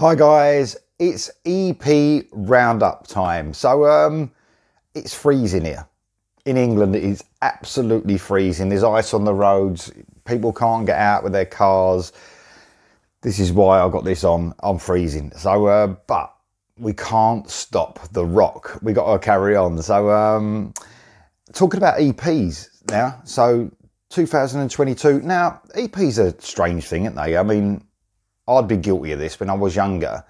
Hi guys, it's EP roundup time. So it's freezing here. In England it is absolutely freezing. There's ice on the roads. People can't get out with their cars. This is why I got this on. I'm freezing. So but we can't stop the rock. We got to carry on. So talking about EPs now. So 2022. Now EPs are a strange thing, aren't they? I mean, I'd be guilty of this when I was younger,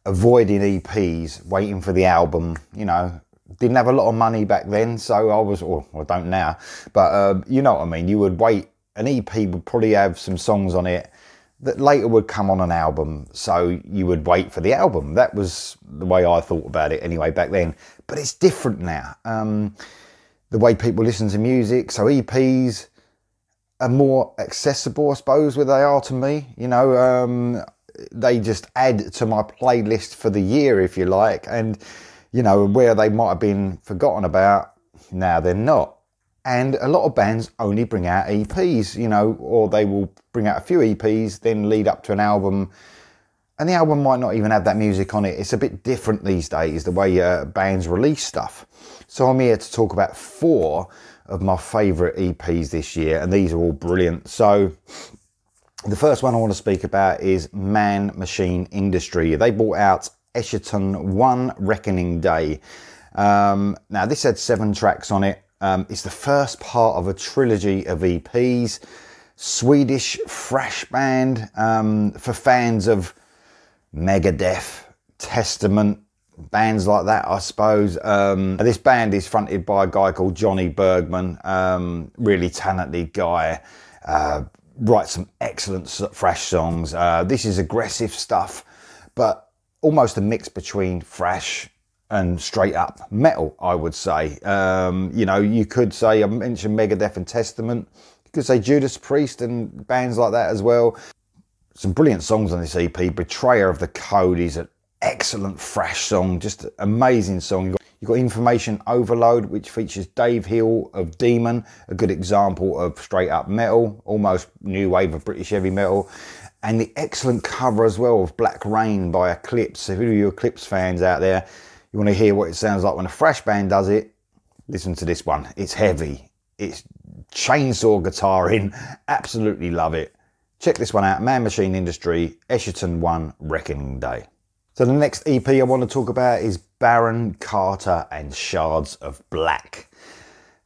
avoiding EPs, waiting for the album. You know, didn't have a lot of money back then, so I was, or I don't now, but you know what I mean. You would wait. An EP would probably have some songs on it that later would come on an album, so you would wait for the album. That was the way I thought about it anyway back then. But it's different now. The way people listen to music, so EPs are more accessible, I suppose, where they are to me. You know, they just add to my playlist for the year, if you like. And, you know, where they might have been forgotten about, now they're not. And a lot of bands only bring out EPs, you know, or they will bring out a few EPs, then lead up to an album. And the album might not even have that music on it. It's a bit different these days, the way bands release stuff. So I'm here to talk about 4 of my favourite EPs this year, and these are all brilliant. So the first one I want to speak about is Man Machine Industry. They brought out Eschaton 1 Reckoning Day. Now this had 7 tracks on it. It's the first part of a trilogy of EPs. Swedish thrash band for fans of Megadeth, Testament, bands like that, I suppose. This band is fronted by a guy called Johnny Bergman, really talented guy, writes some excellent thrash songs. This is aggressive stuff, but almost a mix between thrash and straight up metal, I would say. You know, you could say, I mentioned Megadeth and Testament, you could say Judas Priest and bands like that as well. Some brilliant songs on this EP. Betrayer of the Code is an excellent thrash song, just an amazing song. You've got Information Overload, which features Dave Hill of Demon, a good example of straight up metal, almost new wave of British heavy metal. And the excellent cover as well of Black Rain by Eclipse. So who are you Eclipse fans out there? You want to hear what it sounds like when a thrash band does it? Listen to this one. It's heavy. It's chainsaw guitaring. Absolutely love it. Check this one out. Man Machine Industry, Eschaton 1 Reckoning Day. So the next EP I want to talk about is Baron Carter and Shards of Black.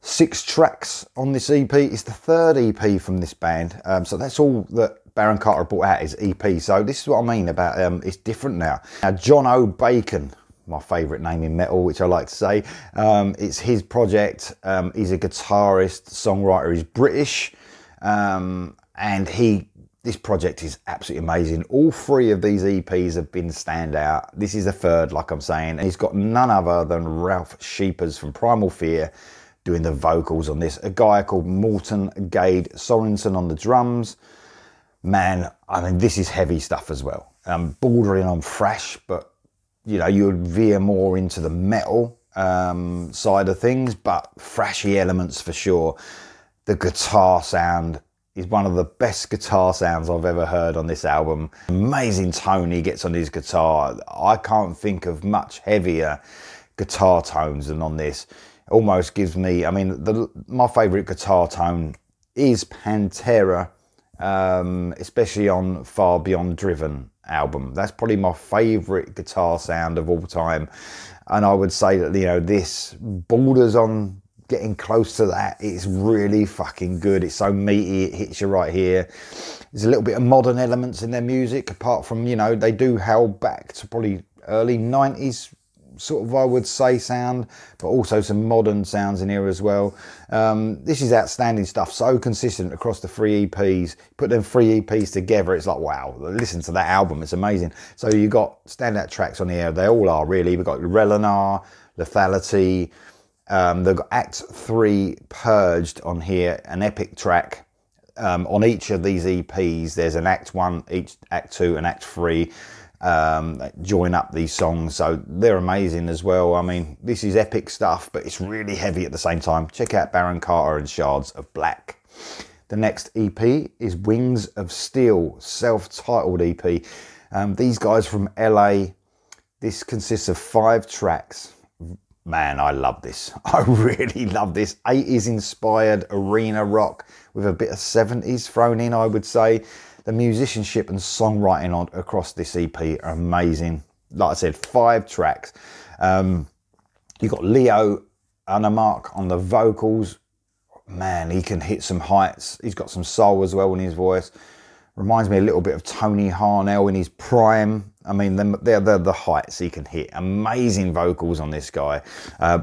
6 tracks on this EP. It's the 3rd EP from this band. So that's all that Baron Carter brought out is EP. So this is what I mean about it's different now. Now John O. Bacon, my favourite name in metal, which I like to say. It's his project. He's a guitarist, songwriter. He's British. And this project is absolutely amazing. All 3 of these EPs have been standout. This is the 3rd, like I'm saying. He's got none other than Ralph Sheepers from Primal Fear doing the vocals on this. A guy called Morten Gade Sorensen on the drums. Man, I mean, this is heavy stuff as well. Bordering on thrash, but, you know, you would veer more into the metal side of things, but thrashy elements for sure. The guitar sound is one of the best guitar sounds I've ever heard on this album. Amazing tone he gets on his guitar. I can't think of much heavier guitar tones than on this. It almost gives me, I mean, my favourite guitar tone is Pantera, especially on Far Beyond Driven album. That's probably my favourite guitar sound of all time. And I would say that, you know, this borders on getting close to that. It's really fucking good. It's so meaty, it hits you right here. There's a little bit of modern elements in their music, apart from, you know, they do hold back to probably early 90s sort of, I would say, sound, but also some modern sounds in here as well. This is outstanding stuff, so consistent across the 3 EPs. Put them 3 EPs together, it's like, wow, listen to that album, it's amazing. So you've got standout tracks on here, they all are really. We've got Relinar, Lethality. They've got Act 3 Purged on here, an epic track. On each of these EPs, there's an Act 1, each Act 2 and Act 3 join up these songs, so they're amazing as well. I mean, this is epic stuff, but it's really heavy at the same time. Check out Baron Carter and Shards of Black. The next EP is Wings of Steel, self-titled EP. These guys from LA, this consists of 5 tracks. Man, I love this. I really love this. 80s inspired arena rock with a bit of 70s thrown in, I would say. The musicianship and songwriting across this EP are amazing. Like I said, 5 tracks. You've got Leo Unamark on the vocals. Man, he can hit some heights. He's got some soul as well in his voice. Reminds me a little bit of Tony Harnell in his prime. I mean, they're the heights he can hit. Amazing vocals on this guy.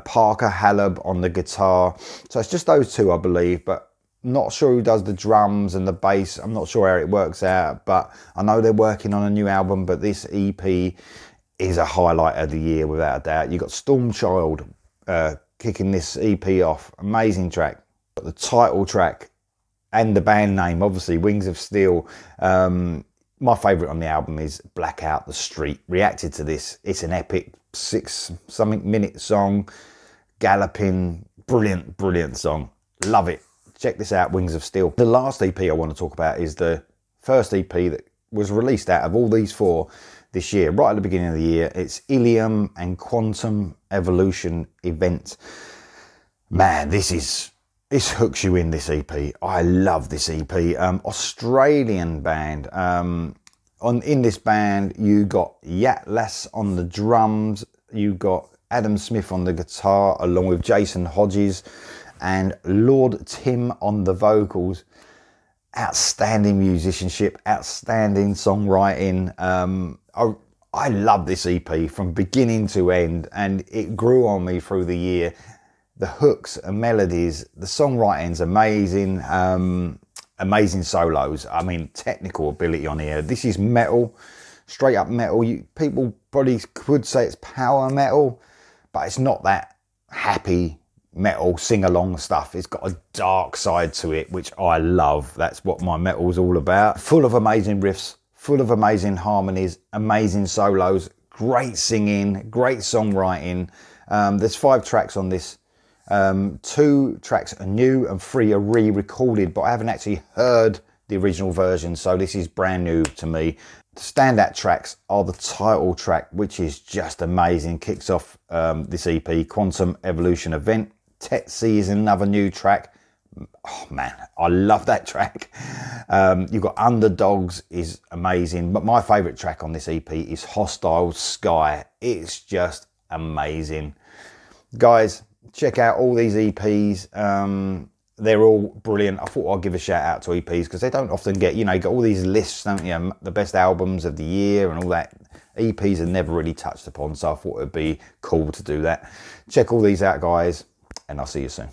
Parker Halab on the guitar. So it's just those 2, I believe, but not sure who does the drums and the bass. I'm not sure how it works out, but I know they're working on a new album, but this EP is a highlight of the year without a doubt. You've got Stormchild kicking this EP off. Amazing track. Got the title track and the band name, obviously, Wings of Steel. My favourite on the album is Blackout the Street. Reacted to this. It's an epic 6-something minute song. Galloping. Brilliant, brilliant song. Love it. Check this out, Wings of Steel. The last EP I want to talk about is the first EP that was released out of all these 4 this year, right at the beginning of the year. It's Ilium and Quantum Evolution Event. Man, this hooks you in, this EP. I love this EP. Australian band. In this band, you got Yatlas on the drums. You got Adam Smith on the guitar, along with Jason Hodges and Lord Tim on the vocals. Outstanding musicianship, outstanding songwriting. I love this EP from beginning to end, and it grew on me through the year. The hooks and melodies, the songwriting's amazing. Amazing solos. I mean, technical ability on here. This is metal, straight up metal. People probably could say it's power metal, but it's not that happy metal sing-along stuff. It's got a dark side to it, which I love. That's what my metal's all about. Full of amazing riffs, full of amazing harmonies, amazing solos, great singing, great songwriting. There's 5 tracks on this. 2 tracks are new and 3 are re-recorded, but I haven't actually heard the original version, so this is brand new to me. The standout tracks are the title track, which is just amazing. Kicks off this EP, Quantum Evolution Event. Tetsi is another new track. Oh man, I love that track. You've got Underdogs is amazing, but my favourite track on this EP is Hostile Sky. It's just amazing. Guys, check out all these EPs. They're all brilliant. I thought I'd give a shout out to EPs because they don't often get, you know, you got all these lists, don't you? The best albums of the year and all that. EPs are never really touched upon, so I thought it'd be cool to do that. Check all these out, guys, and I'll see you soon.